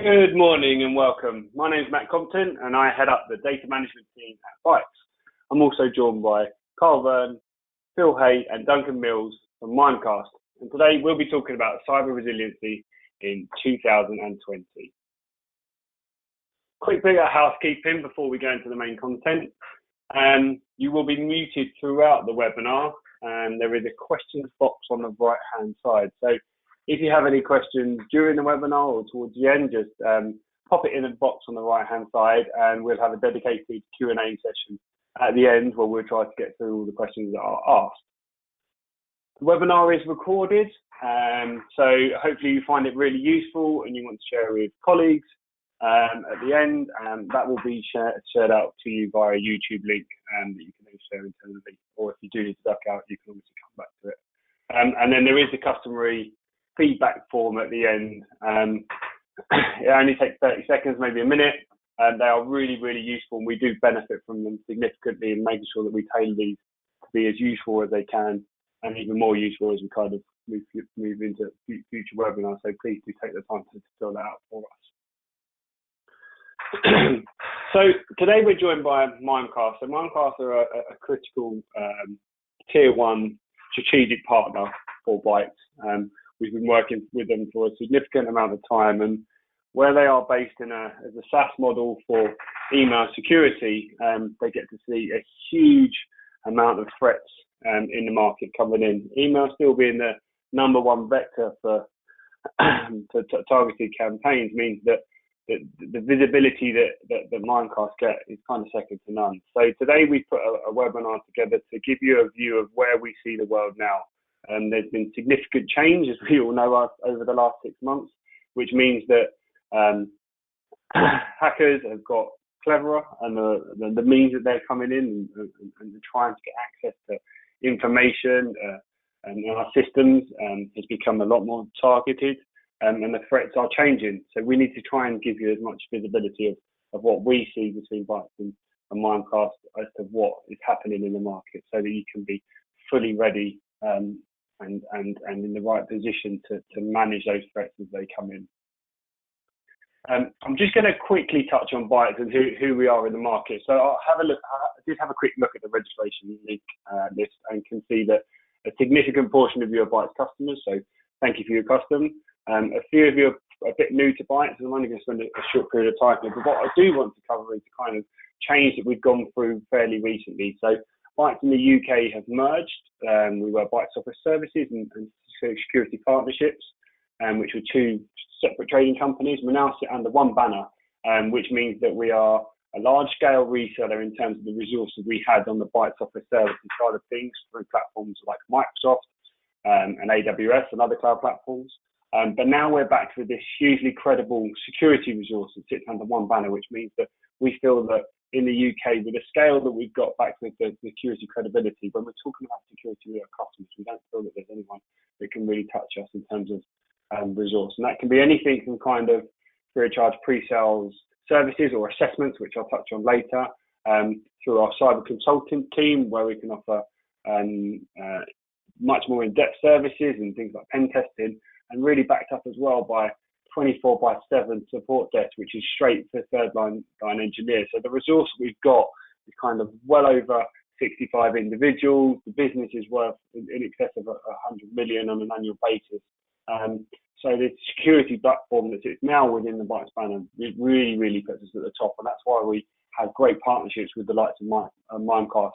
Good morning and welcome. My name is Matt Compton and I head up the data management team at Bytes. I'm also joined by Carl Wearn, Phil Hay and Duncan Mills from Mimecast. And today we'll be talking about cyber resiliency in 2020. Quick bit of housekeeping before we go into the main content. You will be muted throughout the webinar and there is a questions box on the right hand side. So if you have any questions during the webinar or towards the end, just pop it in a box on the right hand side and we'll have a dedicated Q&A session at the end where we'll try to get through all the questions that are asked. The webinar is recorded, so hopefully you find it really useful and you want to share with colleagues at the end, and that will be shared out to you via a YouTube link that you can then share internally, or if you do need to duck out, you can obviously come back to it. And then there is the customary feedback form at the end. It only takes 30 seconds, maybe a minute. They are really, really useful and we do benefit from them significantly in making sure that we tailor these to be as useful as they can and even more useful as we kind of move into future webinars. So please do take the time to fill that out for us. So today we're joined by Mimecast. So Mimecast are a critical tier 1 strategic partner for Bytes. We've been working with them for a significant amount of time, and where they are based as a SaaS model for email security, they get to see a huge amount of threats in the market coming in. Email still being the #1 vector for targeted campaigns means that the visibility that Mimecast get is kind of second to none. So today we put a webinar together to give you a view of where we see the world now. There's been significant change, as we all know, over the last 6 months, which means that hackers have got cleverer, and the means that they're coming in and trying to get access to information and our systems has become a lot more targeted, and the threats are changing. So we need to try and give you as much visibility of what we see between Bytes and Mimecast as to what is happening in the market, so that you can be fully ready and in the right position to manage those threats as they come in. I'm just going to quickly touch on Bytes and who we are in the market. So I'll have a look. I did have a quick look at the registration list and can see that a significant portion of you are Bytes customers. So thank you for your custom. A few of you are a bit new to Bytes, and I'm only going to spend a short period of time here. But what I do want to cover is the kind of change that we've gone through fairly recently. So Bytes in the UK have merged. We were Bytes Cyber Resilience and security partnerships, which were two separate trading companies. We now sit under one banner, which means that we are a large-scale reseller in terms of the resources we had on the Bytes Cyber Resilience side of things through platforms like Microsoft and AWS and other cloud platforms. But now we're back with this hugely credible security resource that sits under one banner, which means that we feel that in the UK, with the scale that we've got back with the security credibility, when we're talking about security with our customers, we don't feel that there's anyone that can really touch us in terms of resource. And that can be anything from kind of free of charge pre-sales services or assessments, which I'll touch on later, through our cyber consulting team, where we can offer much more in-depth services and things like pen testing, and really backed up as well by 24/7 support desk, which is straight for third line engineers. So the resource we've got is kind of well over 65 individuals. The business is worth in excess of 100 million on an annual basis. So the security platform that sits now within the Bytes banner, it really, really puts us at the top. And that's why we have great partnerships with the likes of Mimecast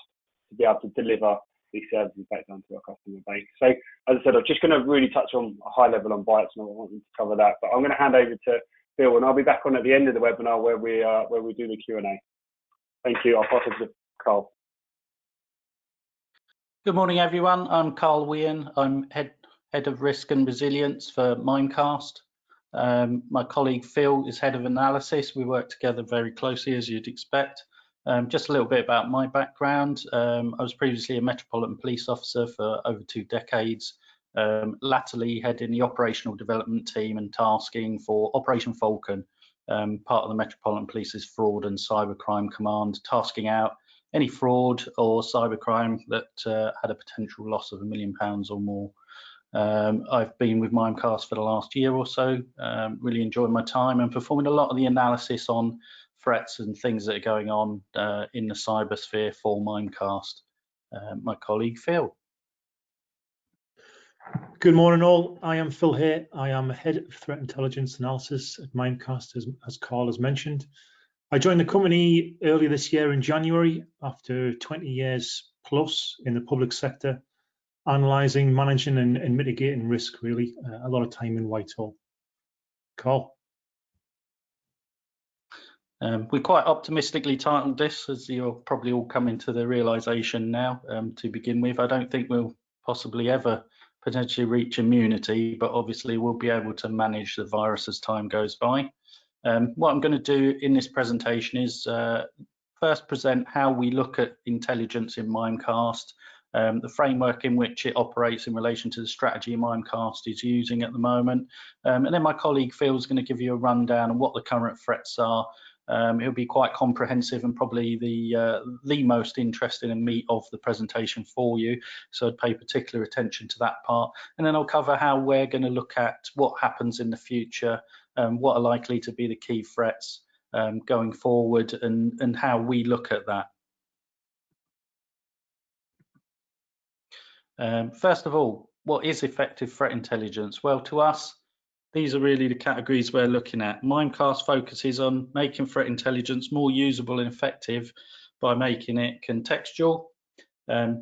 to be able to deliver these services back down to our customer base. So as I said, I'm just going to really touch on a high level on Bytes, and I want to cover that. But I'm going to hand over to Phil, and I'll be back on at the end of the webinar where we do the Q&A. Thank you. I'll pass it to Carl. Good morning, everyone. I'm Carl Wearn. I'm head of risk and resilience for Mimecast. My colleague Phil is head of analysis. We work together very closely, as you'd expect. Just a little bit about my background. I was previously a Metropolitan Police officer for over 2 decades, latterly heading the operational development team and tasking for Operation Falcon, part of the Metropolitan Police's fraud and cybercrime command, tasking out any fraud or cybercrime that had a potential loss of £1 million or more. I've been with Mimecast for the last year or so, really enjoyed my time and performing a lot of the analysis on threats and things that are going on in the cybersphere for Mimecast. My colleague Phil. Good morning all, I am Phil here. I am Head of Threat Intelligence Analysis at Mimecast, as Carl has mentioned. I joined the company earlier this year in January after 20 years plus in the public sector, analysing, managing and mitigating risk, really. A lot of time in Whitehall. Carl? We quite optimistically titled this, as you're probably all coming to the realisation now. To begin with, I don't think we'll possibly ever potentially reach immunity, but obviously we'll be able to manage the virus as time goes by. What I'm going to do in this presentation is first present how we look at intelligence in Mimecast, the framework in which it operates in relation to the strategy Mimecast is using at the moment, and then my colleague Phil is going to give you a rundown on what the current threats are. It'll be quite comprehensive and probably the most interesting and meat of the presentation for you, so I'd pay particular attention to that part. And then I'll cover how we're going to look at what happens in the future, what are likely to be the key threats going forward, and how we look at that. First of all, what is effective threat intelligence? Well, to us, these are really the categories we're looking at. Mimecast focuses on making threat intelligence more usable and effective by making it contextual,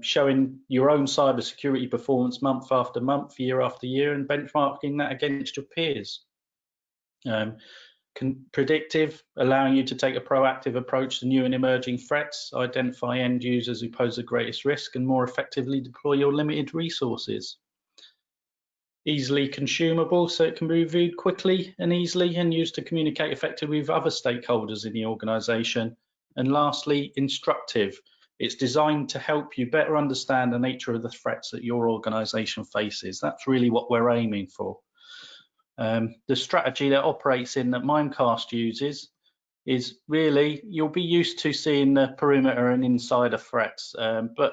showing your own cybersecurity performance month after month, year after year, and benchmarking that against your peers. Predictive, allowing you to take a proactive approach to new and emerging threats, identify end users who pose the greatest risk, and more effectively deploy your limited resources. Easily consumable, so it can be reviewed quickly and easily and used to communicate effectively with other stakeholders in the organisation. And lastly, instructive. It's designed to help you better understand the nature of the threats that your organisation faces. That's really what we're aiming for. The strategy that operates in that Mimecast uses is really, you'll be used to seeing the perimeter and insider threats, but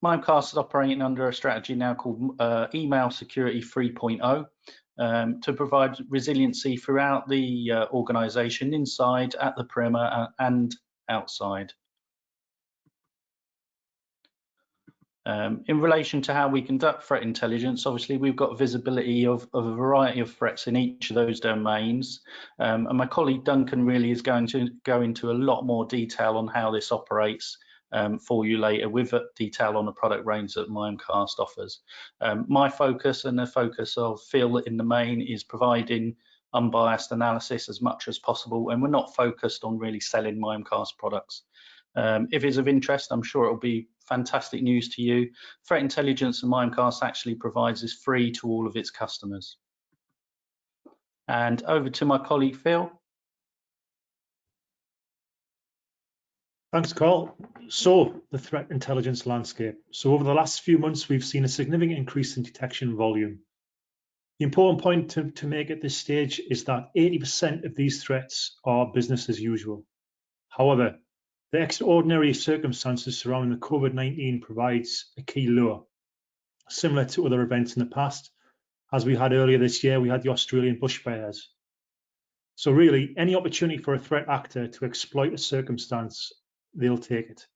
Mimecast is operating under a strategy now called Email Security 3.0 to provide resiliency throughout the organisation, inside, at the perimeter and outside. In relation to how we conduct threat intelligence, obviously we've got visibility of a variety of threats in each of those domains, and my colleague Duncan really is going to go into a lot more detail on how this operates for you later, with detail on the product range that Mimecast offers. My focus and the focus of Phil in the main is providing unbiased analysis as much as possible, and we're not focused on really selling Mimecast products. If it's of interest, I'm sure it'll be fantastic news to you. Threat intelligence and Mimecast actually provides this free to all of its customers. And over to my colleague Phil. Thanks, Carl. So, the threat intelligence landscape. So over the last few months, we've seen a significant increase in detection volume. The important point to make at this stage is that 80% of these threats are business as usual. However, the extraordinary circumstances surrounding the COVID-19 provides a key lure, similar to other events in the past. As we had earlier this year, we had the Australian bushfires. So really, any opportunity for a threat actor to exploit a circumstance, they'll take it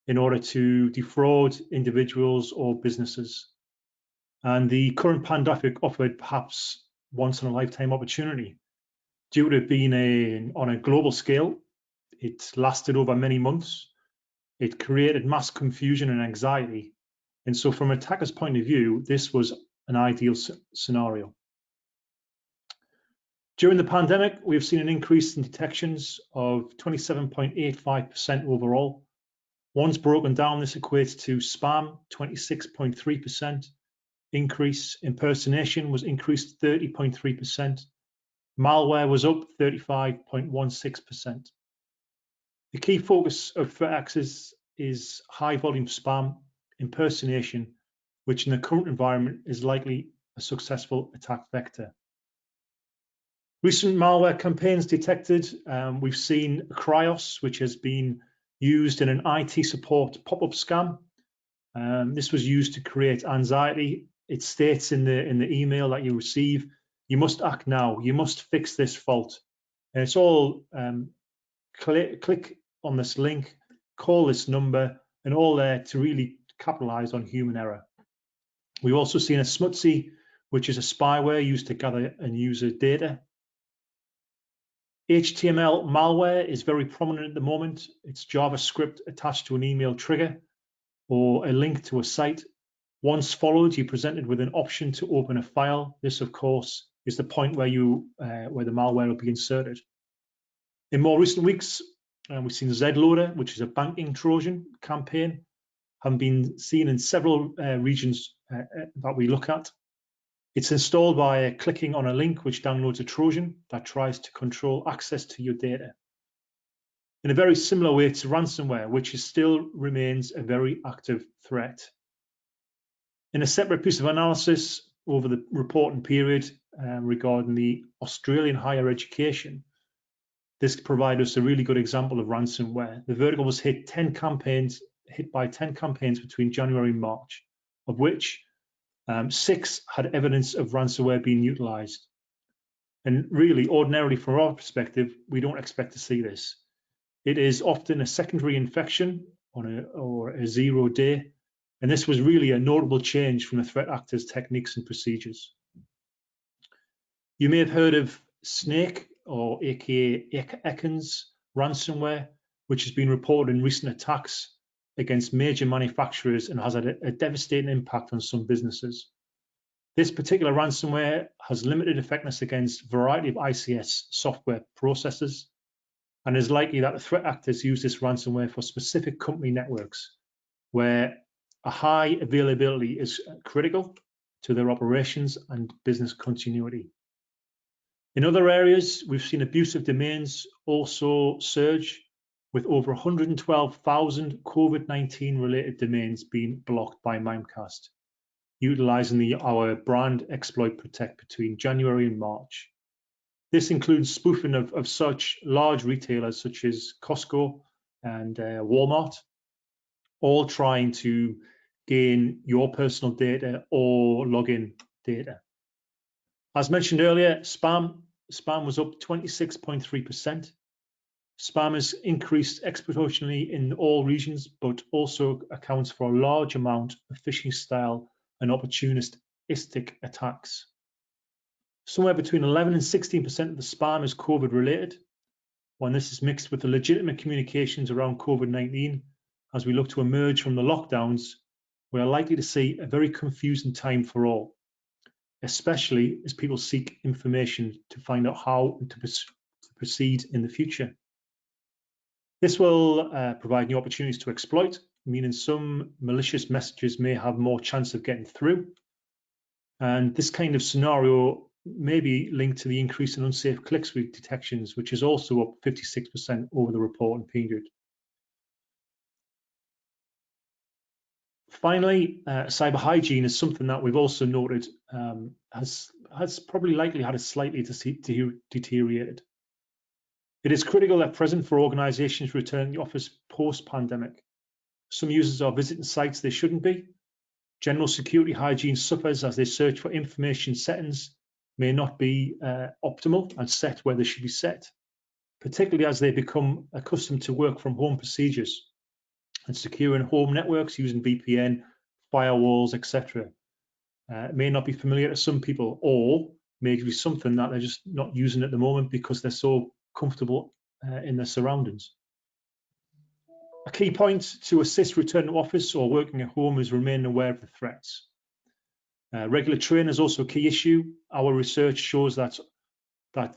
in order to defraud individuals or businesses. And the current pandemic offered perhaps once in a lifetime opportunity. Due to it being on a global scale, it lasted over many months. It created mass confusion and anxiety. And so from an attacker's point of view, this was an ideal scenario. During the pandemic, we've seen an increase in detections of 27.85% overall. Once broken down, this equates to spam, 26.3%, increase, impersonation was increased 30.3%, malware was up 35.16%. The key focus of threat actors is high volume spam, impersonation, which in the current environment is likely a successful attack vector. Recent malware campaigns detected, we've seen Cryos, which has been used in an IT support pop-up scam. This was used to create anxiety it states in the email that you receive, you must act now. You must fix this fault. And it's all click on this link, call this number, and all there to really capitalize on human error. We've also seen a Smutsy, which is a spyware used to gather and user data. HTML malware is very prominent at the moment. It's JavaScript attached to an email trigger or a link to a site. Once followed, you're presented with an option to open a file. This, of course, is the point where where the malware will be inserted. In more recent weeks, we've seen Zloader, which is a banking Trojan campaign, have been seen in several regions that we look at. It's installed by clicking on a link which downloads a Trojan that tries to control access to your data. In a very similar way to ransomware, which still remains a very active threat. In a separate piece of analysis over the reporting period regarding the Australian higher education, this provided us a really good example of ransomware. The vertical was hit by 10 campaigns between January and March, of which 6 had evidence of ransomware being utilized. And really, ordinarily, from our perspective, we don't expect to see this. It is often a secondary infection or a 0 day, and this was really a notable change from the threat actors' techniques and procedures. You may have heard of Snake, or aka Ekans ransomware, which has been reported in recent attacks against major manufacturers and has had a devastating impact on some businesses. This particular ransomware has limited effectiveness against a variety of ICS software processes, and is likely that the threat actors use this ransomware for specific company networks where a high availability is critical to their operations and business continuity. In other areas, we've seen abusive domains also surge, with over 112,000 COVID-19 related domains being blocked by Mimecast, utilizing our brand exploit protect between January and March. This includes spoofing of such large retailers such as Costco and Walmart, all trying to gain your personal data or login data. As mentioned earlier, spam was up 26.3%. Spam has increased exponentially in all regions, but also accounts for a large amount of phishing style and opportunistic attacks. Somewhere between 11 and 16% of the spam is COVID related. When this is mixed with the legitimate communications around COVID-19, as we look to emerge from the lockdowns, we are likely to see a very confusing time for all, especially as people seek information to find out how to proceed in the future. This will provide new opportunities to exploit, meaning some malicious messages may have more chance of getting through. And this kind of scenario may be linked to the increase in unsafe click-through detections, which is also up 56% over the reporting period. Finally, cyber hygiene is something that we've also noted has probably likely had a slightly deteriorated. It is critical at present for organizations to return to the office post-pandemic. Some users are visiting sites they shouldn't be. General security hygiene suffers as they search for information settings may not be optimal and set where they should be set, particularly as they become accustomed to work from home procedures and securing home networks using VPN, firewalls, etc. May not be familiar to some people, or may be something that they're just not using at the moment because they're so comfortable in their surroundings. A key point to assist return to office or working at home is remaining aware of the threats. Regular training is also a key issue. Our research shows that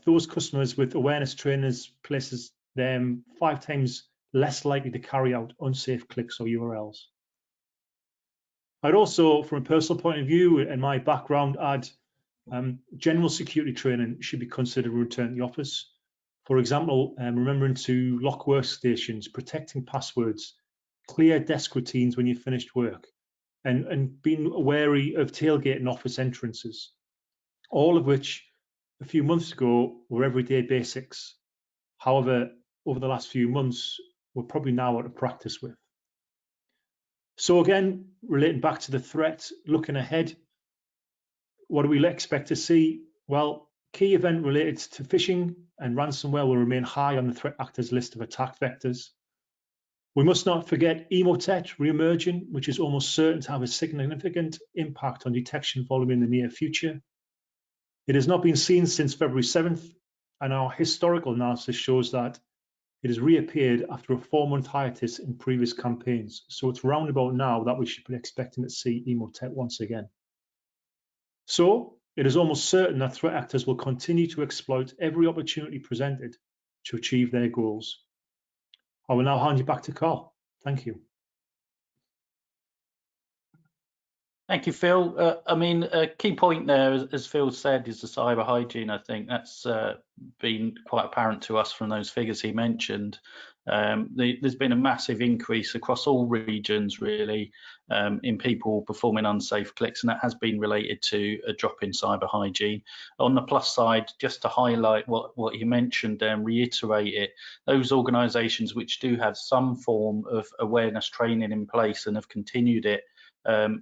those customers with awareness trainers places them 5 times less likely to carry out unsafe clicks or URLs. I'd also, from a personal point of view and my background, add general security training should be considered a return to the office. For example, remembering to lock workstations, protecting passwords, clear desk routines when you've finished work, and being wary of tailgating office entrances, all of which a few months ago were everyday basics. However, over the last few months, we're probably now out of practice with. So again, relating back to the threat, looking ahead, what do we expect to see? Well, key event related to phishing and ransomware will remain high on the threat actors list of attack vectors. We must not forget Emotet re-emerging, which is almost certain to have a significant impact on detection volume in the near future. It has not been seen since February 7th, and our historical analysis shows that it has reappeared after a 4-month hiatus in previous campaigns. So it's roundabout now that we should be expecting to see Emotet once again. So it is almost certain that threat actors will continue to exploit every opportunity presented to achieve their goals. I will now hand you back to Carl. Thank you. Thank you, Phil. I mean, a key point there, as Phil said, is the cyber hygiene. I think that's been quite apparent to us from those figures he mentioned. There's been a massive increase across all regions, really, in people performing unsafe clicks, and that has been related to a drop in cyber hygiene. On the plus side, just to highlight what you mentioned and reiterate it, those organisations which do have some form of awareness training in place and have continued it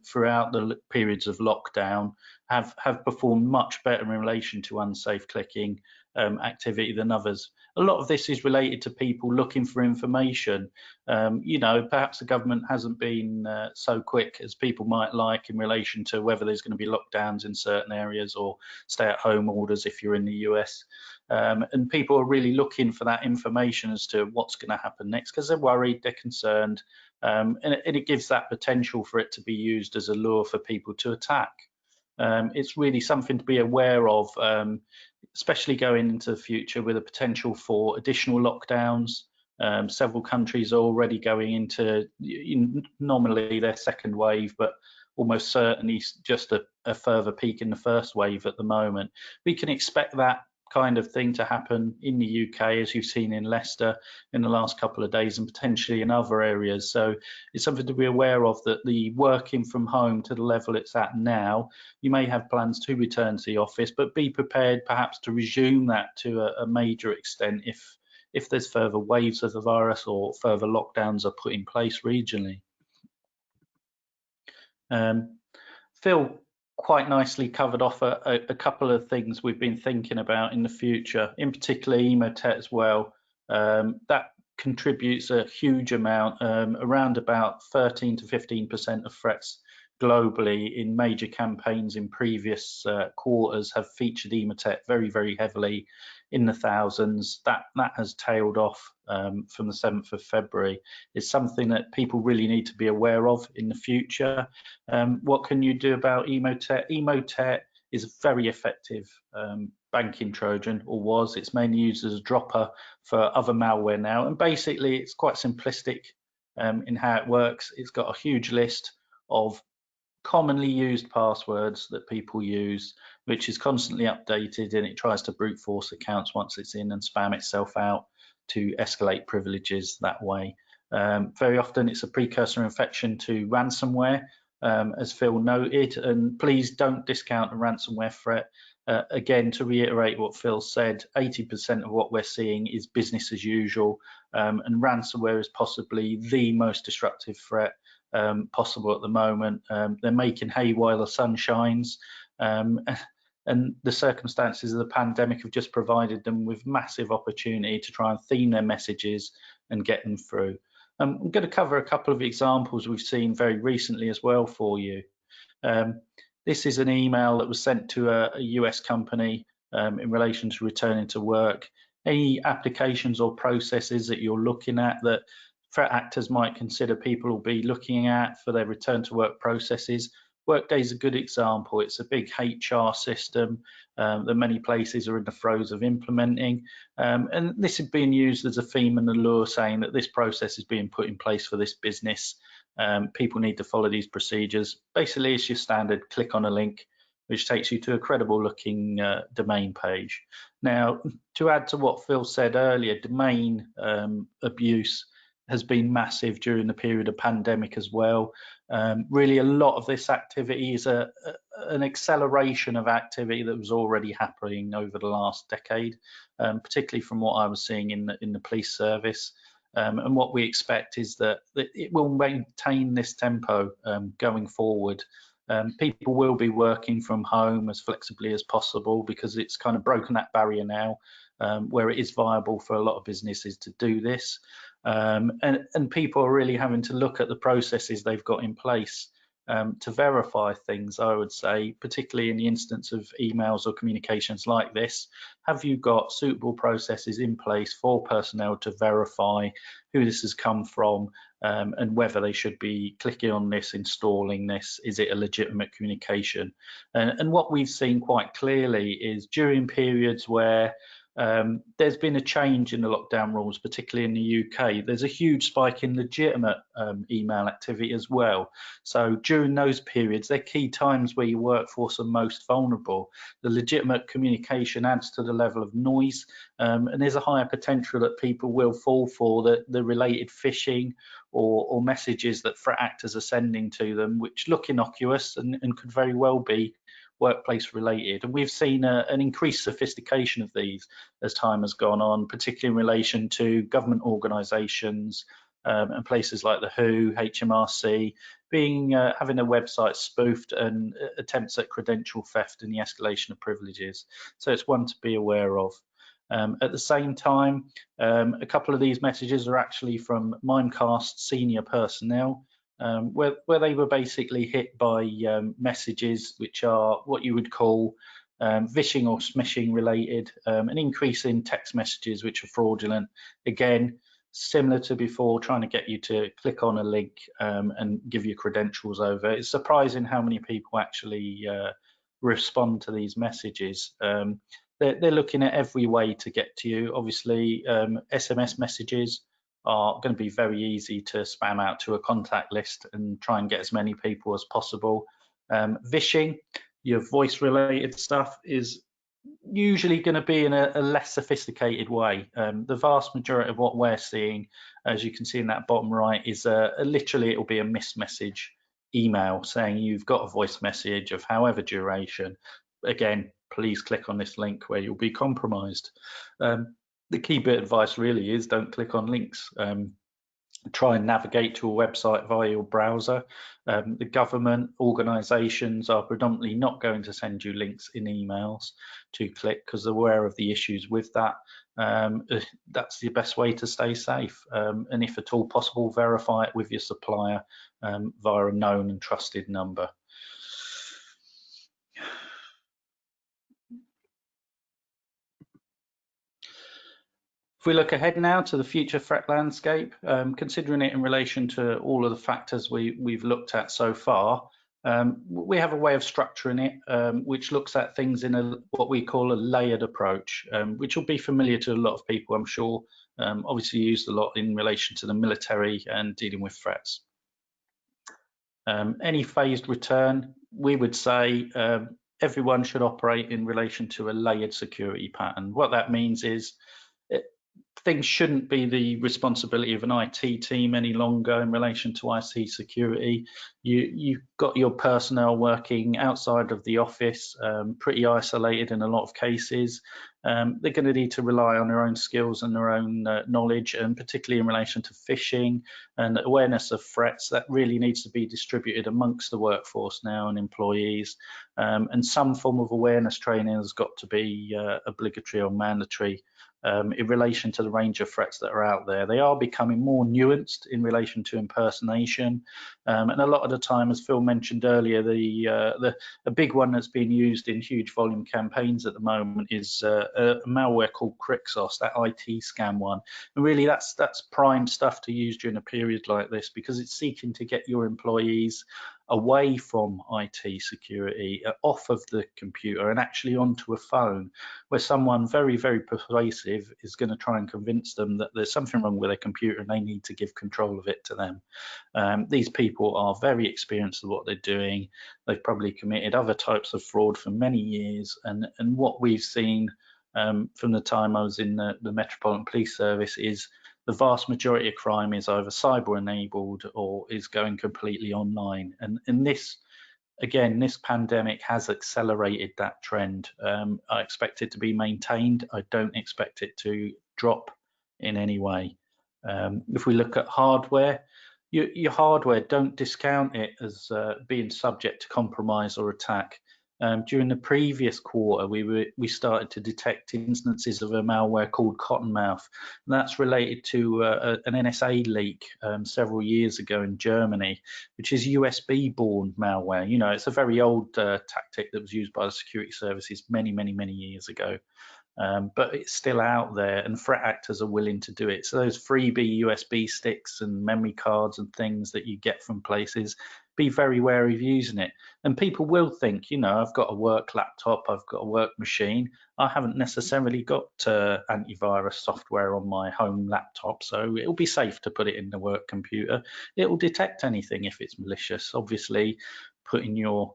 throughout the periods of lockdown have performed much better in relation to unsafe clicking activity than others. A lot of this is related to people looking for information. You know, perhaps the government hasn't been so quick as people might like in relation to whether there's going to be lockdowns in certain areas or stay-at-home orders if you're in the US. And people are really looking for that information as to what's going to happen next because they're worried, they're concerned, and it gives that potential for it to be used as a lure for people to attack. It's really something to be aware of, especially going into the future with a potential for additional lockdowns. Several countries are already going into nominally their second wave, but almost certainly just a further peak in the first wave at the moment. We can expect that kind of thing to happen in the UK, as you've seen in Leicester in the last couple of days, and potentially in other areas. So it's something to be aware of, that the working from home to the level it's at now, you may have plans to return to the office, but be prepared perhaps to resume that to a major extent if there's further waves of the virus or further lockdowns are put in place regionally. Phil quite nicely covered off a couple of things we've been thinking about in the future, in particular Emotet as well. That contributes a huge amount, around about 13 to 15% of threats globally in major campaigns in previous quarters have featured Emotet very, very heavily in the thousands. That has tailed off from the 7th of February. It's something that people really need to be aware of in the future. What can you do about Emotet? Emotet is a very effective banking Trojan, or was. It's mainly used as a dropper for other malware now, and basically it's quite simplistic in how it works. It's got a huge list of commonly used passwords that people use, which is constantly updated, and it tries to brute force accounts once it's in and spam itself out to escalate privileges that way. Very often it's a precursor infection to ransomware, as Phil noted, and please don't discount a ransomware threat. Again, to reiterate what Phil said, 80% of what we're seeing is business as usual, and ransomware is possibly the most destructive threat possible at the moment. They're making hay while the sun shines, and the circumstances of the pandemic have just provided them with massive opportunity to try and theme their messages and get them through. I'm going to cover a couple of examples we've seen very recently as well for you. This is an email that was sent to a US company in relation to returning to work. Any applications or processes that you're looking at that threat actors might consider people will be looking at for their return to work processes, Workday is a good example. It's a big HR system that many places are in the throes of implementing. And this is being used as a theme and a lure, saying that this process is being put in place for this business. People need to follow these procedures. Basically, it's your standard click on a link, which takes you to a credible looking domain page. Now, to add to what Phil said earlier, domain abuse has been massive during the period of pandemic as well. Really, a lot of this activity is an acceleration of activity that was already happening over the last decade, particularly from what I was seeing in the police service. And what we expect is that it will maintain this tempo going forward. People will be working from home as flexibly as possible because it's kind of broken that barrier now, where it is viable for a lot of businesses to do this. And people are really having to look at the processes they've got in place to verify things, I would say, particularly in the instance of emails or communications like this. Have you got suitable processes in place for personnel to verify who this has come from and whether they should be clicking on this, installing this? Is it a legitimate communication? And what we've seen quite clearly is during periods where there's been a change in the lockdown rules, particularly in the UK. There's a huge spike in legitimate email activity as well. So during those periods, they're key times where your workforce are most vulnerable. The legitimate communication adds to the level of noise, and there's a higher potential that people will fall for the related phishing or messages that threat actors are sending to them, which look innocuous and could very well be workplace related. And we've seen an increased sophistication of these as time has gone on, particularly in relation to government organisations and places like the WHO, HMRC, having their websites spoofed and attempts at credential theft and the escalation of privileges. So it's one to be aware of. At the same time, a couple of these messages are actually from Mimecast senior personnel, where they were basically hit by messages which are what you would call phishing or smishing related, an increase in text messages which are fraudulent. Again, similar to before, trying to get you to click on a link and give your credentials over. It's surprising how many people actually respond to these messages. They're looking at every way to get to you. Obviously, SMS messages are going to be very easy to spam out to a contact list and try and get as many people as possible. Phishing, your voice related stuff, is usually going to be in a less sophisticated way. The vast majority of what we're seeing, as you can see in that bottom right, is literally it will be a missed message email saying you've got a voice message of however duration. Again, please click on this link where you'll be compromised. The key bit of advice really is don't click on links. Try and navigate to a website via your browser. The government organisations are predominantly not going to send you links in emails to click because they're aware of the issues with that. That's the best way to stay safe. And if at all possible, verify it with your supplier via a known and trusted number. If we look ahead now to the future threat landscape, considering it in relation to all of the factors we've looked at so far, we have a way of structuring it which looks at things in what we call a layered approach, which will be familiar to a lot of people, I'm sure, obviously used a lot in relation to the military and dealing with threats. Any phased return, we would say everyone should operate in relation to a layered security pattern. What that means is things shouldn't be the responsibility of an IT team any longer in relation to IT security. You've got your personnel working outside of the office, pretty isolated in a lot of cases. They're going to need to rely on their own skills and their own knowledge, and particularly in relation to phishing and awareness of threats, that really needs to be distributed amongst the workforce now and employees. And some form of awareness training has got to be obligatory or mandatory in relation to the range of threats that are out there. They are becoming more nuanced in relation to impersonation, and a lot of the time, as Phil mentioned earlier, a big one that's being used in huge volume campaigns at the moment is a malware called Crixos, that IT scam one. And really, that's prime stuff to use during a period like this, because it's seeking to get your employees away from IT security, off of the computer and actually onto a phone, where someone very, very persuasive is going to try and convince them that there's something wrong with their computer and they need to give control of it to them. These people are very experienced at what they're doing. They've probably committed other types of fraud for many years, and what we've seen from the time I was in the Metropolitan Police Service is the vast majority of crime is either cyber enabled or is going completely online. And this, again, this pandemic has accelerated that trend. I expect it to be maintained. I don't expect it to drop in any way. If we look at hardware, your hardware, don't discount it as being subject to compromise or attack. During the previous quarter, we started to detect instances of a malware called Cottonmouth. And that's related to an NSA leak several years ago in Germany, which is USB-borne malware. You know, it's a very old tactic that was used by the security services many years ago. But it's still out there, and threat actors are willing to do it. So those freebie USB sticks and memory cards and things that you get from places, be very wary of using it. And people will think, you know, I've got a work laptop, I've got a work machine, I haven't necessarily got antivirus software on my home laptop, so it'll be safe to put it in the work computer. It will detect anything if it's malicious, obviously putting your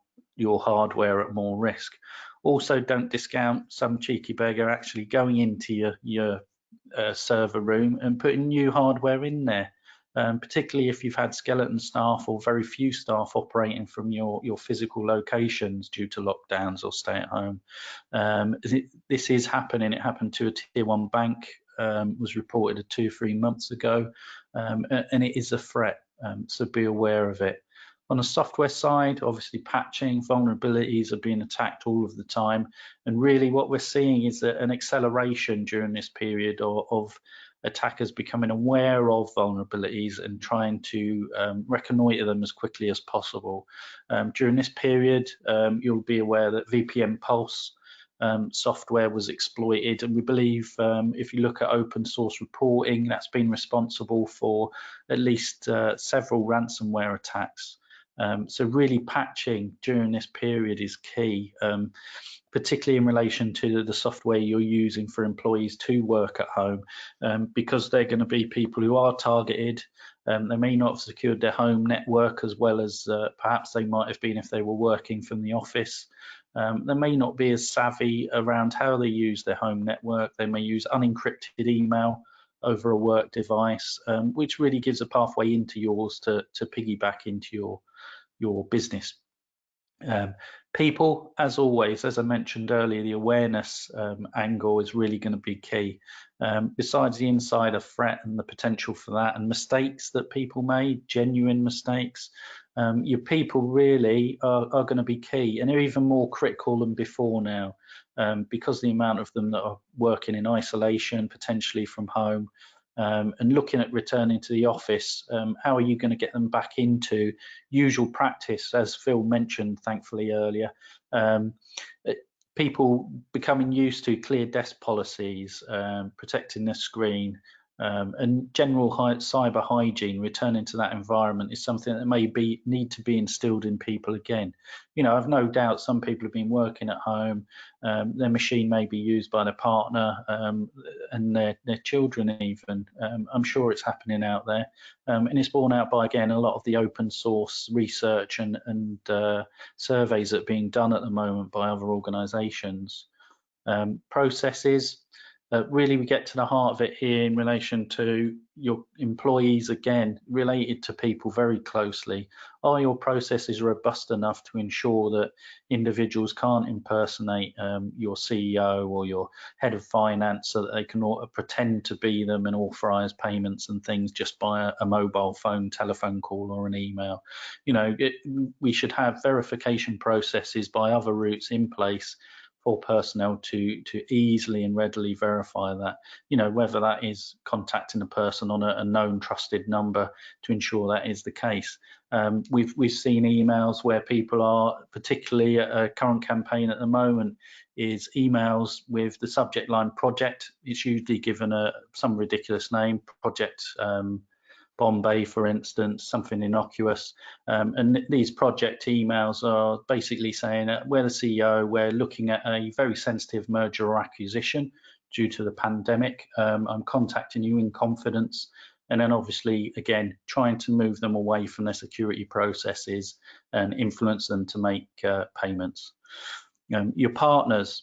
hardware at more risk. Also, don't discount some cheeky beggar actually going into your server room and putting new hardware in there, particularly if you've had skeleton staff or very few staff operating from your physical locations due to lockdowns or stay at home. This is happening. It happened to a tier 1 bank, was reported 2 or 3 months ago, and it is a threat, so be aware of it. On the software side, obviously patching, vulnerabilities are being attacked all of the time. And really what we're seeing is an acceleration during this period of attackers becoming aware of vulnerabilities and trying to reconnoiter them as quickly as possible. During this period, you'll be aware that VPN Pulse software was exploited, and we believe if you look at open source reporting, that's been responsible for at least several ransomware attacks. So really patching during this period is key, particularly in relation to the software you're using for employees to work at home, because they're going to be people who are targeted. They may not have secured their home network as well as perhaps they might have been if they were working from the office. They may not be as savvy around how they use their home network. They may use unencrypted email over a work device, which really gives a pathway into yours to piggyback into your business. People, as always, as I mentioned earlier, the awareness angle is really going to be key. Besides the insider threat and the potential for that, and mistakes that people made, genuine mistakes, your people really are going to be key, and they're even more critical than before now, because the amount of them that are working in isolation, potentially from home, and looking at returning to the office. How are you going to get them back into usual practice, as Phil mentioned, thankfully, earlier? People becoming used to clear desk policies, protecting their screen, and general cyber hygiene, returning to that environment is something that may need to be instilled in people again. You know, I've no doubt some people have been working at home, their machine may be used by their partner and their children even. I'm sure it's happening out there, and it's borne out by, again, a lot of the open source research and surveys that are being done at the moment by other organisations. Processes. Really, we get to the heart of it here in relation to your employees, again, related to people very closely. Are your processes robust enough to ensure that individuals can't impersonate your CEO or your head of finance so that they can pretend to be them and authorize payments and things just by a mobile phone, telephone call or an email? You know, we should have verification processes by other routes in place for personnel to easily and readily verify that, you know, whether that is contacting a person on a known trusted number to ensure that is the case. We've seen emails where people are, particularly a current campaign at the moment, is emails with the subject line project. It's usually given some ridiculous name, project Bombay, for instance, something innocuous. And these project emails are basically saying that we're the CEO, we're looking at a very sensitive merger or acquisition due to the pandemic. I'm contacting you in confidence. And then obviously, again, trying to move them away from their security processes and influence them to make payments. Your partners,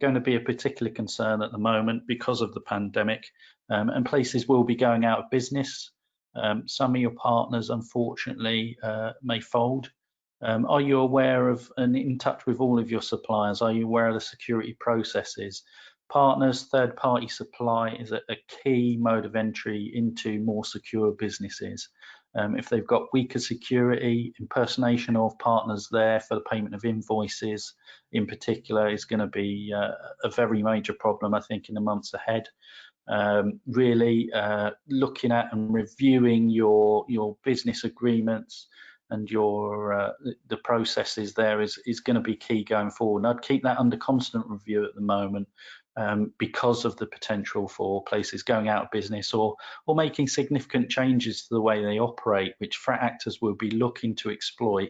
going to be a particular concern at the moment because of the pandemic, and places will be going out of business. Some of your partners, unfortunately, may fold. Are you aware of and in touch with all of your suppliers? Are you aware of the security processes? Partners, third-party supply is a key mode of entry into more secure businesses. If they've got weaker security, impersonation of partners there for the payment of invoices in particular is going to be a very major problem, I think, in the months ahead. Really looking at and reviewing your business agreements and your the processes there is going to be key going forward. And I'd keep that under constant review at the moment, because of the potential for places going out of business or making significant changes to the way they operate, which threat actors will be looking to exploit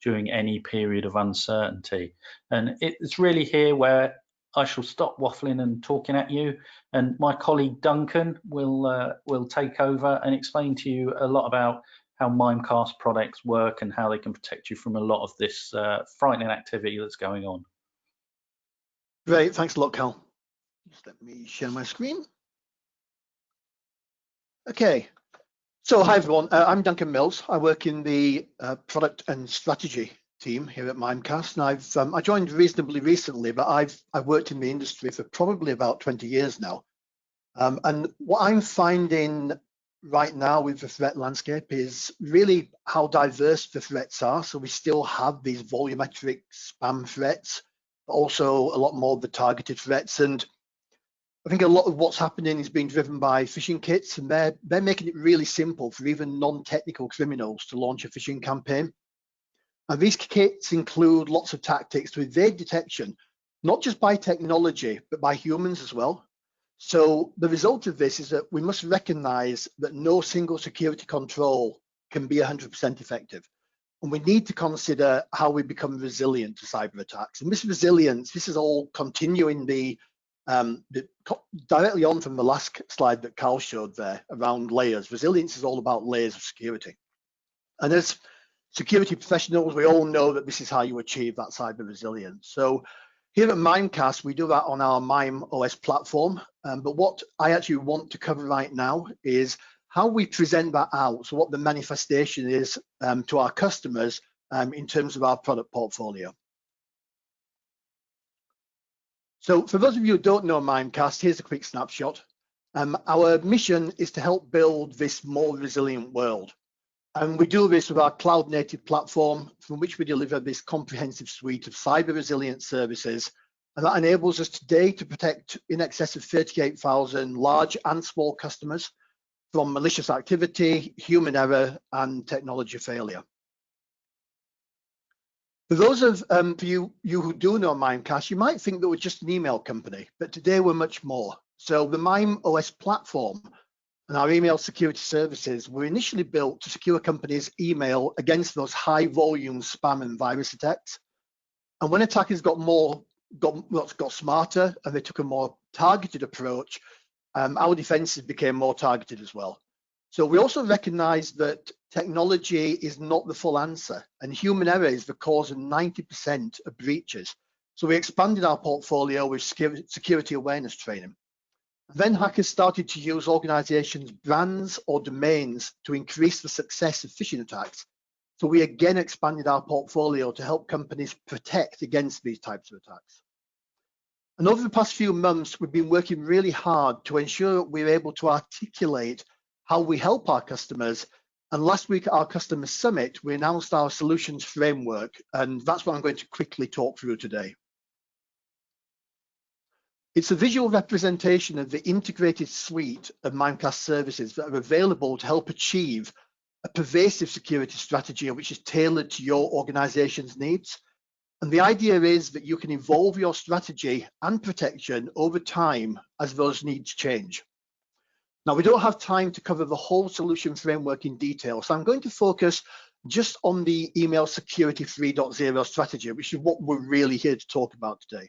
during any period of uncertainty. And it's really here where I shall stop waffling and talking at you, and my colleague Duncan will take over and explain to you a lot about how Mimecast products work and how they can protect you from a lot of this frightening activity that's going on. Great, thanks a lot, Carl. Just let me share my screen. Okay, so hi everyone, I'm Duncan Mills. I work in the product and strategy team here at Mimecast, and I joined reasonably recently, but I've worked in the industry for probably about 20 years now. And what I'm finding right now with the threat landscape is really how diverse the threats are. So we still have these volumetric spam threats, but also a lot more of the targeted threats. And I think a lot of what's happening is being driven by phishing kits, and they're making it really simple for even non-technical criminals to launch a phishing campaign. And these kits include lots of tactics to evade detection, not just by technology, but by humans as well. So the result of this is that we must recognize that no single security control can be 100% effective. And we need to consider how we become resilient to cyber attacks. And this resilience, this is all continuing directly on from the last slide that Carl showed there around layers. Resilience is all about layers of security. And as security professionals, we all know that this is how you achieve that cyber resilience. So here at Mimecast, we do that on our Mime OS platform. But what I actually want to cover right now is how we present that out. So what the manifestation is to our customers in terms of our product portfolio. So for those of you who don't know Mimecast, here's a quick snapshot. Our mission is to help build this more resilient world. And we do this with our cloud-native platform, from which we deliver this comprehensive suite of cyber resilience services. And that enables us today to protect in excess of 38,000 large and small customers from malicious activity, human error, and technology failure. For those of you who do know Mimecast, you might think that we're just an email company, but today we're much more. So the Mime OS platform and our email security services were initially built to secure companies' email against those high volume spam and virus attacks. And when attackers got smarter and they took a more targeted approach, our defenses became more targeted as well. So we also recognize that technology is not the full answer, and human error is the cause of 90% of breaches. So we expanded our portfolio with security awareness training. Then hackers started to use organizations' brands or domains to increase the success of phishing attacks. So we again expanded our portfolio to help companies protect against these types of attacks. And over the past few months, we've been working really hard to ensure we're able to articulate how we help our customers. And last week at our customer summit, we announced our solutions framework, and that's what I'm going to quickly talk through today. It's a visual representation of the integrated suite of Mimecast services that are available to help achieve a pervasive security strategy which is tailored to your organization's needs. And the idea is that you can evolve your strategy and protection over time as those needs change. Now, we don't have time to cover the whole solution framework in detail, so I'm going to focus just on the email security 3.0 strategy, which is what we're really here to talk about today.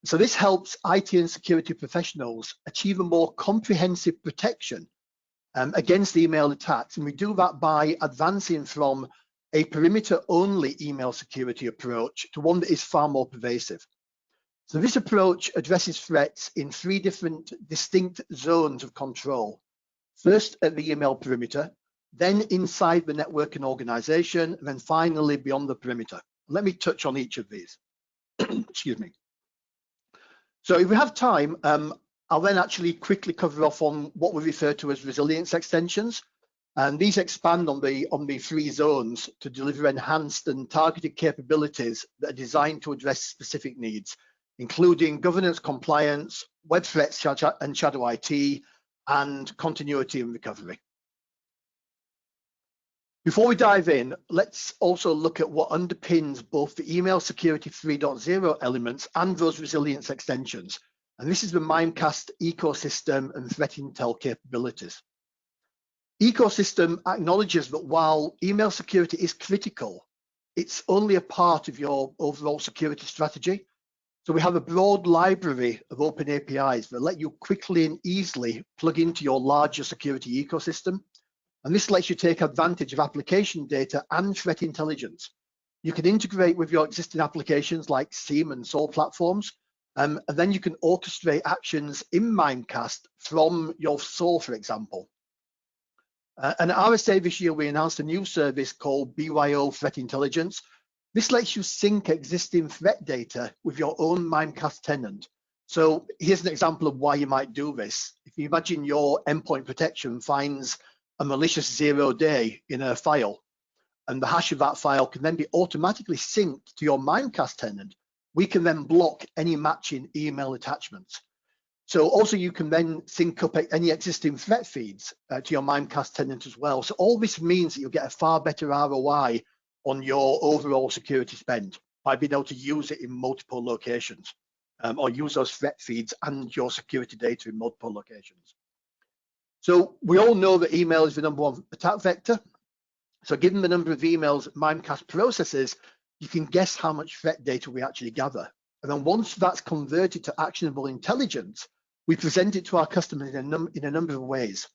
So this helps IT and security professionals achieve a more comprehensive protection against email attacks. And we do that by advancing from a perimeter-only email security approach to one that is far more pervasive. So this approach addresses threats in 3 different distinct zones of control. First at the email perimeter, then inside the network and organization, and then finally beyond the perimeter. Let me touch on each of these. Excuse me. So if we have time, I'll then actually quickly cover off on what we refer to as resilience extensions. And these expand on the 3 zones to deliver enhanced and targeted capabilities that are designed to address specific needs, including governance, compliance, web threats and shadow IT, and continuity and recovery. Before we dive in, let's also look at what underpins both the Email Security 3.0 elements and those resilience extensions. And this is the Mimecast ecosystem and threat intel capabilities. Ecosystem acknowledges that while email security is critical, it's only a part of your overall security strategy. So we have a broad library of open APIs that let you quickly and easily plug into your larger security ecosystem. And this lets you take advantage of application data and threat intelligence. You can integrate with your existing applications like SIEM and SOAR platforms, and then you can orchestrate actions in Mimecast from your SOAR, for example. And at RSA this year, we announced a new service called BYO Threat Intelligence. This lets you sync existing threat data with your own Mimecast tenant. So here's an example of why you might do this. If you imagine your endpoint protection finds a malicious 0-day in a file, and the hash of that file can then be automatically synced to your Mimecast tenant, we can then block any matching email attachments. So also you can then sync up any existing threat feeds to your Mimecast tenant as well. So all this means that you'll get a far better ROI on your overall security spend by being able to use it in multiple locations, or use those threat feeds and your security data in multiple locations. So we all know that email is the #1 attack vector. So given the number of emails Mimecast processes, you can guess how much threat data we actually gather. And then once that's converted to actionable intelligence, we present it to our customers in a number of ways.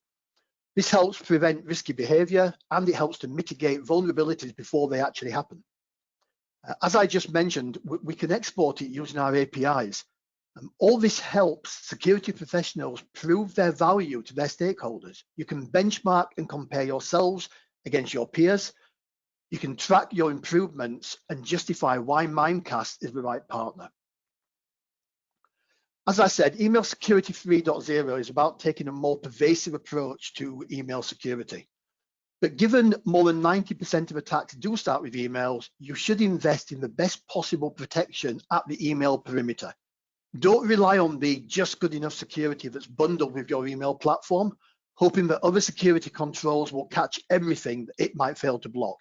This helps prevent risky behavior, and it helps to mitigate vulnerabilities before they actually happen. As I just mentioned, we can export it using our APIs. All this helps security professionals prove their value to their stakeholders. You can benchmark and compare yourselves against your peers. You can track your improvements and justify why Mimecast is the right partner. As I said, Email Security 3.0 is about taking a more pervasive approach to email security. But given more than 90% of attacks do start with emails, you should invest in the best possible protection at the email perimeter. Don't rely on the just good enough security that's bundled with your email platform, hoping that other security controls will catch everything that it might fail to block.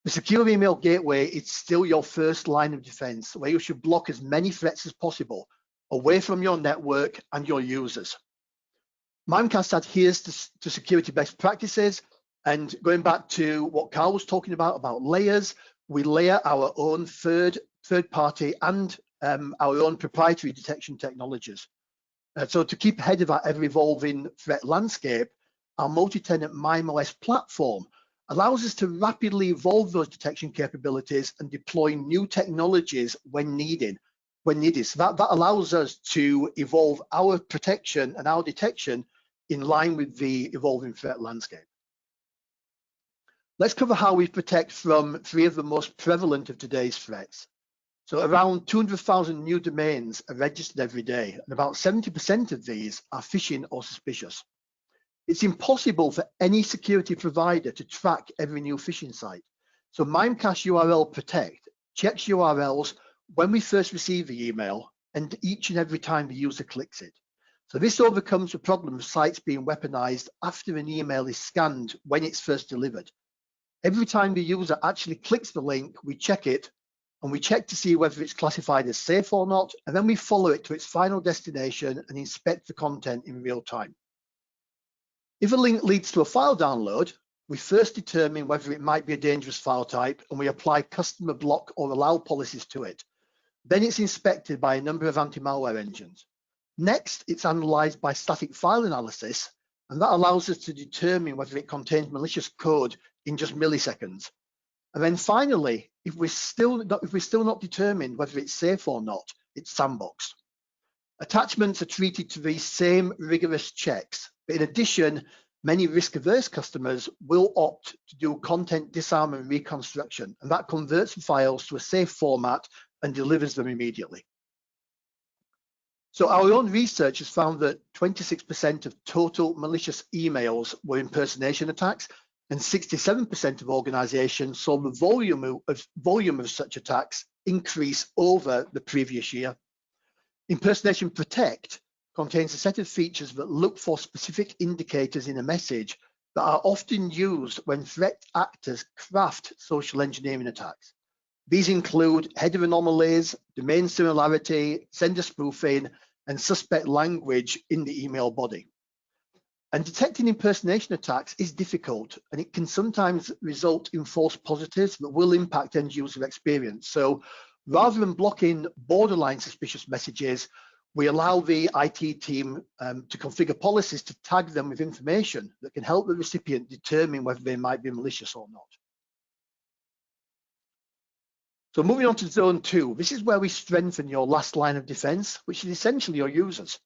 The secure email gateway is still your first line of defense, where you should block as many threats as possible away from your network and your users. Mimecast adheres to security best practices, and going back to what Carl was talking about layers, we layer our own third party and our own proprietary detection technologies. So to keep ahead of our ever-evolving threat landscape, our multi-tenant MimeOS platform allows us to rapidly evolve those detection capabilities and deploy new technologies when needed. So that allows us to evolve our protection and our detection in line with the evolving threat landscape. Let's cover how we protect from 3 of the most prevalent of today's threats. So around 200,000 new domains are registered every day, and about 70% of these are phishing or suspicious. It's impossible for any security provider to track every new phishing site. So Mimecast URL Protect checks URLs when we first receive the email and each and every time the user clicks it. So this overcomes the problem of sites being weaponized after an email is scanned when it's first delivered. Every time the user actually clicks the link, we check it, and we check to see whether it's classified as safe or not, and then we follow it to its final destination and inspect the content in real time. If a link leads to a file download, we first determine whether it might be a dangerous file type, and we apply customer block or allow policies to it. Then it's inspected by a number of anti-malware engines. Next, it's analyzed by static file analysis, and that allows us to determine whether it contains malicious code in just milliseconds. And then finally, if we're still not determined whether it's safe or not, it's sandboxed. Attachments are treated to these same rigorous checks, but in addition, many risk-averse customers will opt to do content disarm and reconstruction, and that converts the files to a safe format and delivers them immediately. So our own research has found that 26% of total malicious emails were impersonation attacks, and 67% of organizations saw the volume of such attacks increase over the previous year. Impersonation Protect contains a set of features that look for specific indicators in a message that are often used when threat actors craft social engineering attacks. These include header anomalies, domain similarity, sender spoofing, and suspect language in the email body. And detecting impersonation attacks is difficult, and it can sometimes result in false positives that will impact end user experience. So rather than blocking borderline suspicious messages, we allow the IT team to configure policies to tag them with information that can help the recipient determine whether they might be malicious or not. So moving on to zone 2, this is where we strengthen your last line of defense, which is essentially your users.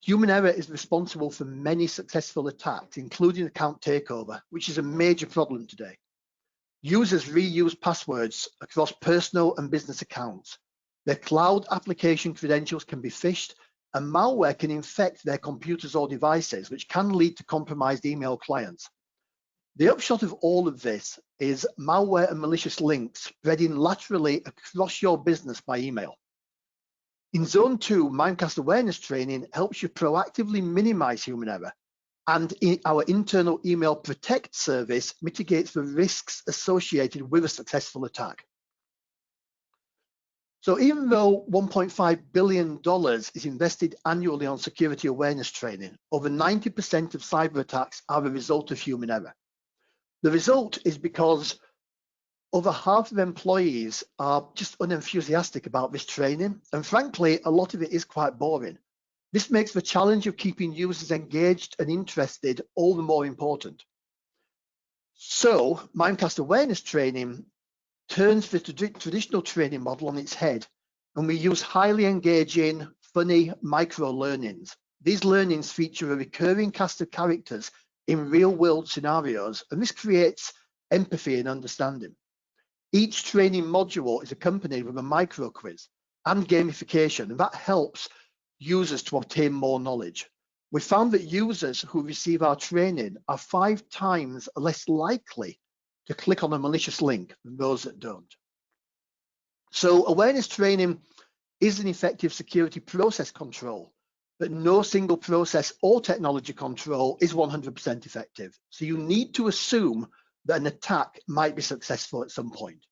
Human error is responsible for many successful attacks, including account takeover, which is a major problem today. Users reuse passwords across personal and business accounts. Their cloud application credentials can be phished, and malware can infect their computers or devices, which can lead to compromised email clients. The upshot of all of this is malware and malicious links spreading laterally across your business by email. In Zone 2, Mimecast awareness training helps you proactively minimize human error, and our internal email protect service mitigates the risks associated with a successful attack. So even though $1.5 billion is invested annually on security awareness training, over 90% of cyber attacks are a result of human error. The result is because over half of employees are just unenthusiastic about this training, and frankly, a lot of it is quite boring. This makes the challenge of keeping users engaged and interested all the more important. So, Mimecast awareness training turns the traditional training model on its head, and we use highly engaging, funny micro-learnings. These learnings feature a recurring cast of characters in real-world scenarios, and this creates empathy and understanding. Each training module is accompanied with a micro quiz and gamification, and that helps users to obtain more knowledge. We found that users who receive our training are 5 times less likely to click on a malicious link than those that don't. So awareness training is an effective security process control, but no single process or technology control is 100% effective. So you need to assume that an attack might be successful at some point.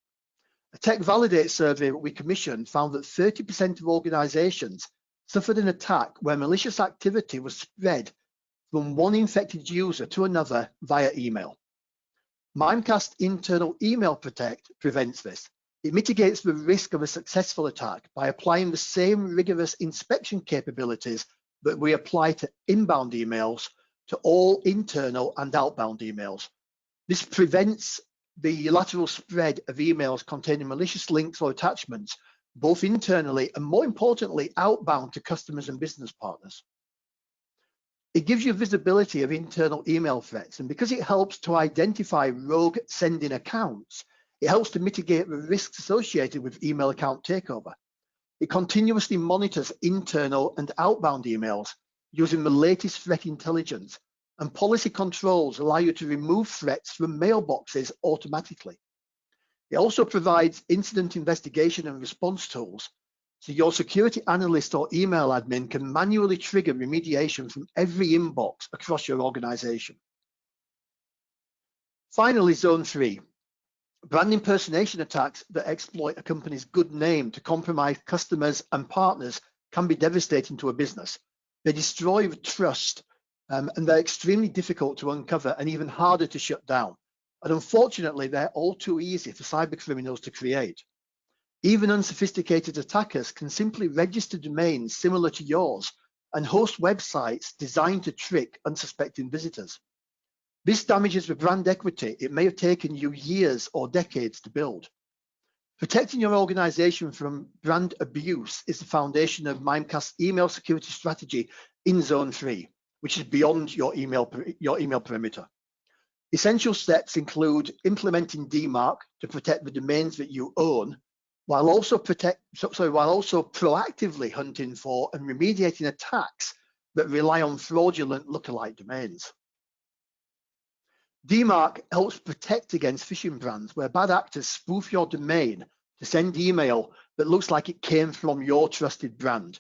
A Tech Validate survey that we commissioned found that 30% of organizations suffered an attack where malicious activity was spread from one infected user to another via email. Mimecast Internal Email Protect prevents this. It mitigates the risk of a successful attack by applying the same rigorous inspection capabilities that we apply to inbound emails to all internal and outbound emails. This prevents the lateral spread of emails containing malicious links or attachments, both internally and, more importantly, outbound to customers and business partners. It gives you visibility of internal email threats, and because it helps to identify rogue sending accounts, it helps to mitigate the risks associated with email account takeover. It continuously monitors internal and outbound emails using the latest threat intelligence, and policy controls allow you to remove threats from mailboxes automatically. It also provides incident investigation and response tools, so your security analyst or email admin can manually trigger remediation from every inbox across your organization. Finally, Zone 3. Brand impersonation attacks that exploit a company's good name to compromise customers and partners can be devastating to a business. They destroy trust, and they're extremely difficult to uncover and even harder to shut down. And unfortunately, they're all too easy for cyber criminals to create. Even unsophisticated attackers can simply register domains similar to yours and host websites designed to trick unsuspecting visitors. This damages the brand equity it may have taken you years or decades to build. Protecting your organization from brand abuse is the foundation of Mimecast's email security strategy in Zone 3, which is beyond your email perimeter. Essential steps include implementing DMARC to protect the domains that you own, while also proactively hunting for and remediating attacks that rely on fraudulent lookalike domains. DMARC helps protect against phishing brands where bad actors spoof your domain to send email that looks like it came from your trusted brand.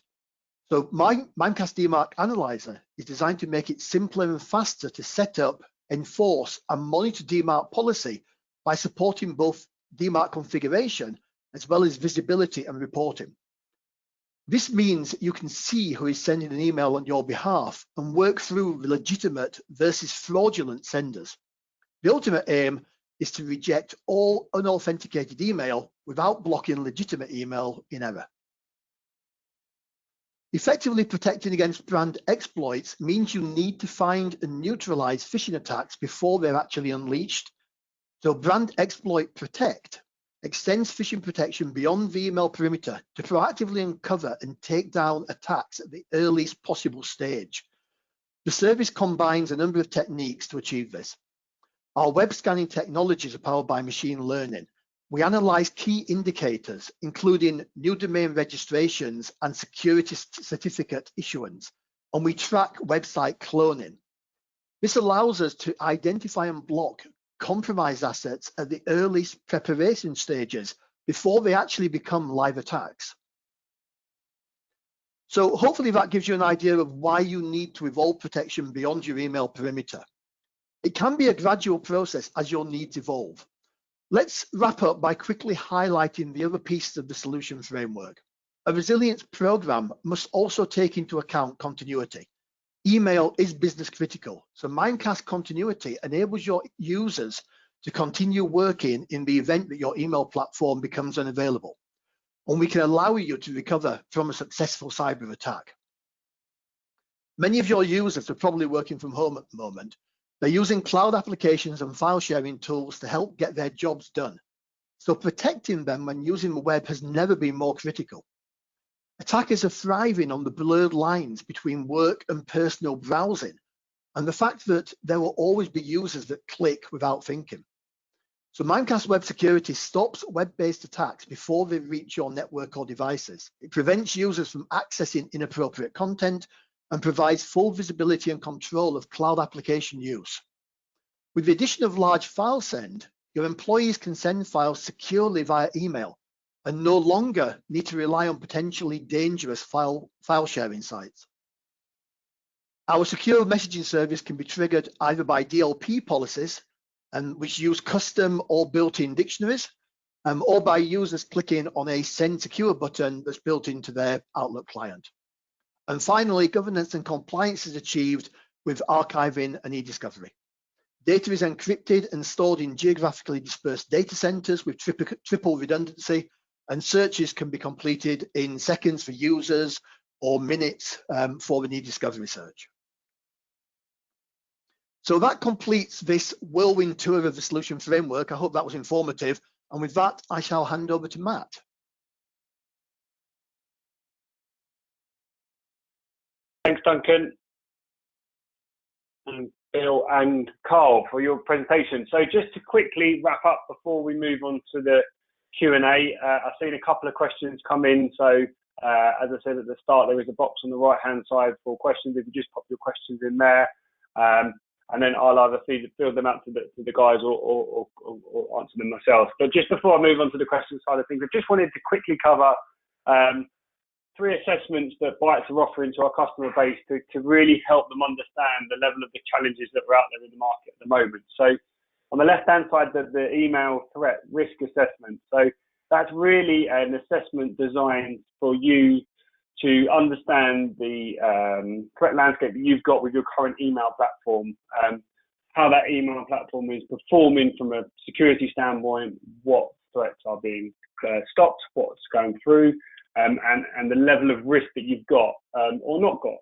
So Mimecast DMARC Analyzer is designed to make it simpler and faster to set up, enforce, and monitor DMARC policy by supporting both DMARC configuration as well as visibility and reporting. This means you can see who is sending an email on your behalf and work through legitimate versus fraudulent senders. The ultimate aim is to reject all unauthenticated email without blocking legitimate email in error. Effectively protecting against brand exploits means you need to find and neutralize phishing attacks before they're actually unleashed. So Brand Exploit Protect extends phishing protection beyond the email perimeter to proactively uncover and take down attacks at the earliest possible stage. The service combines a number of techniques to achieve this. Our web scanning technologies are powered by machine learning. We analyze key indicators, including new domain registrations and security certificate issuance, and we track website cloning. This allows us to identify and block compromised assets at the earliest preparation stages before they actually become live attacks. So hopefully that gives you an idea of why you need to evolve protection beyond your email perimeter. It can be a gradual process as your needs evolve. Let's wrap up by quickly highlighting the other pieces of the solution framework. A resilience program must also take into account continuity. Email is business critical, so Mimecast Continuity enables your users to continue working in the event that your email platform becomes unavailable, and we can allow you to recover from a successful cyber attack. Many of your users are probably working from home at the moment. They're using cloud applications and file sharing tools to help get their jobs done. So protecting them when using the web has never been more critical. Attackers are thriving on the blurred lines between work and personal browsing, and the fact that there will always be users that click without thinking. So Mimecast Web Security stops web-based attacks before they reach your network or devices. It prevents users from accessing inappropriate content and provides full visibility and control of cloud application use. With the addition of large file send, your employees can send files securely via email and no longer need to rely on potentially dangerous file sharing sites. Our secure messaging service can be triggered either by DLP policies, which use custom or built-in dictionaries, or by users clicking on a Send Secure button that's built into their Outlook client. And finally, governance and compliance is achieved with archiving and e-discovery. Data is encrypted and stored in geographically dispersed data centers with triple redundancy, and searches can be completed in seconds for users or minutes for an e-discovery search. So that completes this whirlwind tour of the solution framework. I hope that was informative. And with that, I shall hand over to Matt. Thanks, Duncan, and Bill and Carl for your presentation. So just to quickly wrap up before we move on to the Q&A, I've seen a couple of questions come in. So as I said at the start, there is a box on the right-hand side for questions. If you just pop your questions in there, and then I'll either field them out to the guys or answer them myself. But just before I move on to the question side of things, I just wanted to quickly cover 3 assessments that Bytes are offering to our customer base to really help them understand the level of the challenges that are out there in the market at the moment. So on the left-hand side, the email threat risk assessment. So that's really an assessment designed for you to understand the threat landscape that you've got with your current email platform, how that email platform is performing from a security standpoint, what threats are being stopped, what's going through, and the level of risk that you've got or not got.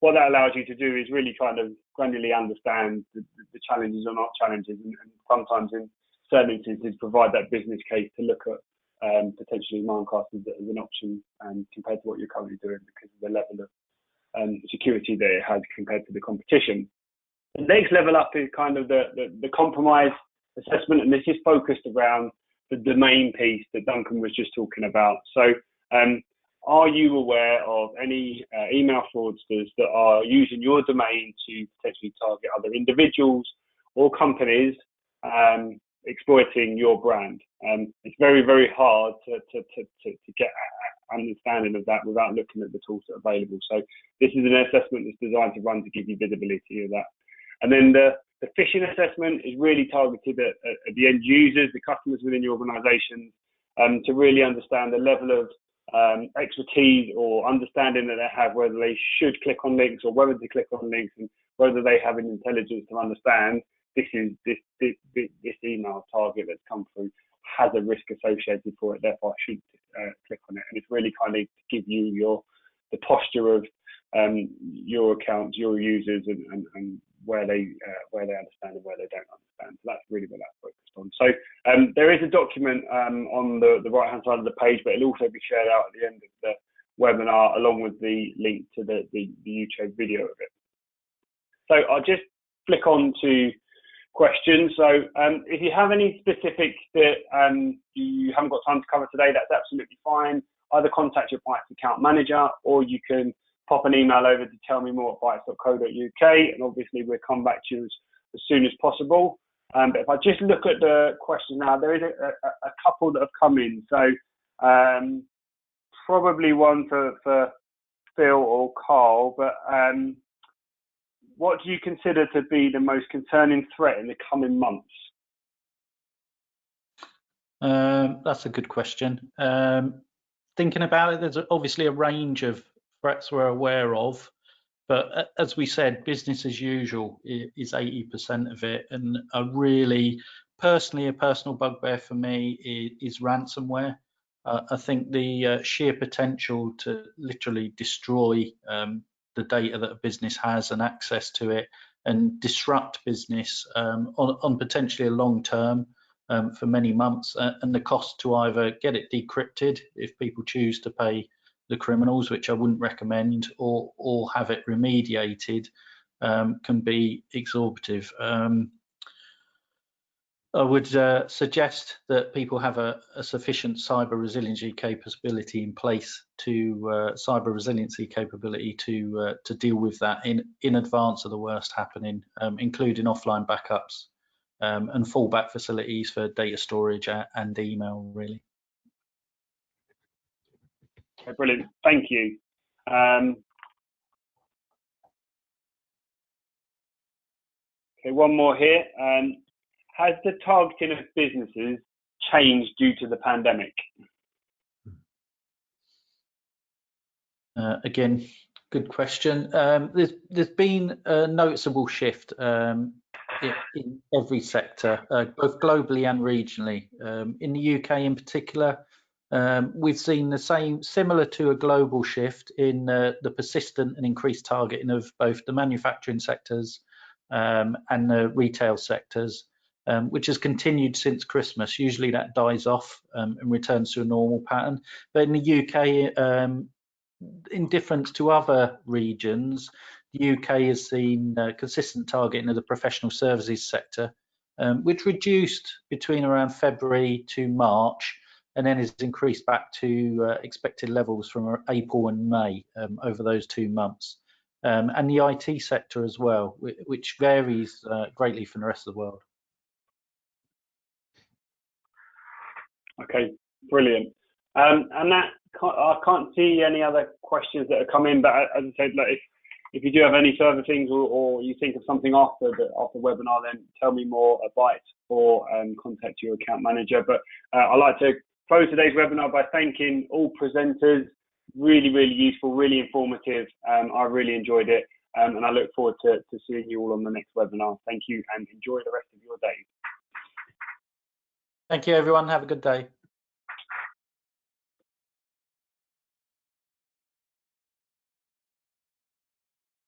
What that allows you to do is really kind of granularly understand the challenges or not challenges, and sometimes in certain instances provide that business case to look at potentially Mimecast as an option compared to what you're currently doing because of the level of security that it has compared to the competition. The next level up is kind of the compromise assessment, and this is focused around the domain piece that Duncan was just talking about. So are you aware of any email fraudsters that are using your domain to potentially target other individuals or companies exploiting your brand? It's very, very hard to get understanding of that without looking at the tools that are available. So this is an assessment that's designed to run to give you visibility of that. And then the phishing assessment is really targeted at the end users, the customers within your organisation, to really understand the level of expertise or understanding that they have, whether they should click on links or whether to click on links, and whether they have an intelligence to understand this email target that's come through has a risk associated for it, therefore I should click on it. And it's really kind of to give you the posture of your accounts, your users, and where they understand and where they don't understand. So that's really what that's focused on. So there is a document on the right hand side of the page, but it'll also be shared out at the end of the webinar along with the link to the YouTube video of it. So I'll just flick on to questions. So if you have any specifics that you haven't got time to cover today, that's absolutely fine. Either contact your Bytes account manager, or you can pop an email over to tell me more at bytes.co.uk, and obviously we'll come back to you as soon as possible. But if I just look at the questions now, there is a couple that have come in. So probably one for Phil or Carl, but what do you consider to be the most concerning threat in the coming months? That's a good question. Thinking about it, there's obviously a range of threats we're aware of, but as we said, business as usual is 80% of it. And a personal bugbear for me is ransomware. I think the sheer potential to literally destroy the data that a business has and access to it, and disrupt business on potentially a long term for many months, and the cost to either get it decrypted if people choose to pay the criminals, which I wouldn't recommend, or have it remediated, can be exorbitant. I would suggest that people have a sufficient cyber resiliency capability in place to deal with that in advance of the worst happening, including offline backups and fallback facilities for data storage and email, really. Okay, brilliant, thank you. Okay, one more here. Has the targeting of businesses changed due to the pandemic? Again, good question. There's been a noticeable shift in every sector, both globally and regionally. In the UK in particular, we've seen the similar to a global shift in the persistent and increased targeting of both the manufacturing sectors and the retail sectors, which has continued since Christmas. Usually that dies off and returns to a normal pattern. But in the UK, in difference to other regions, the UK has seen consistent targeting of the professional services sector, which reduced between around February to March, and then has increased back to expected levels from April and May over those 2 months. And the IT sector as well, which varies greatly from the rest of the world. Okay, brilliant. And that, I can't see any other questions that have come in, but as I said, like, if you do have any further things, or you think of something after the webinar, then tell me more at Bytes, or contact your account manager. But I'd like to close today's webinar by thanking all presenters. Really, really useful, really informative. I really enjoyed it, and I look forward to seeing you all on the next webinar. Thank you, and enjoy the rest of your day. Thank you, everyone. Have a good day.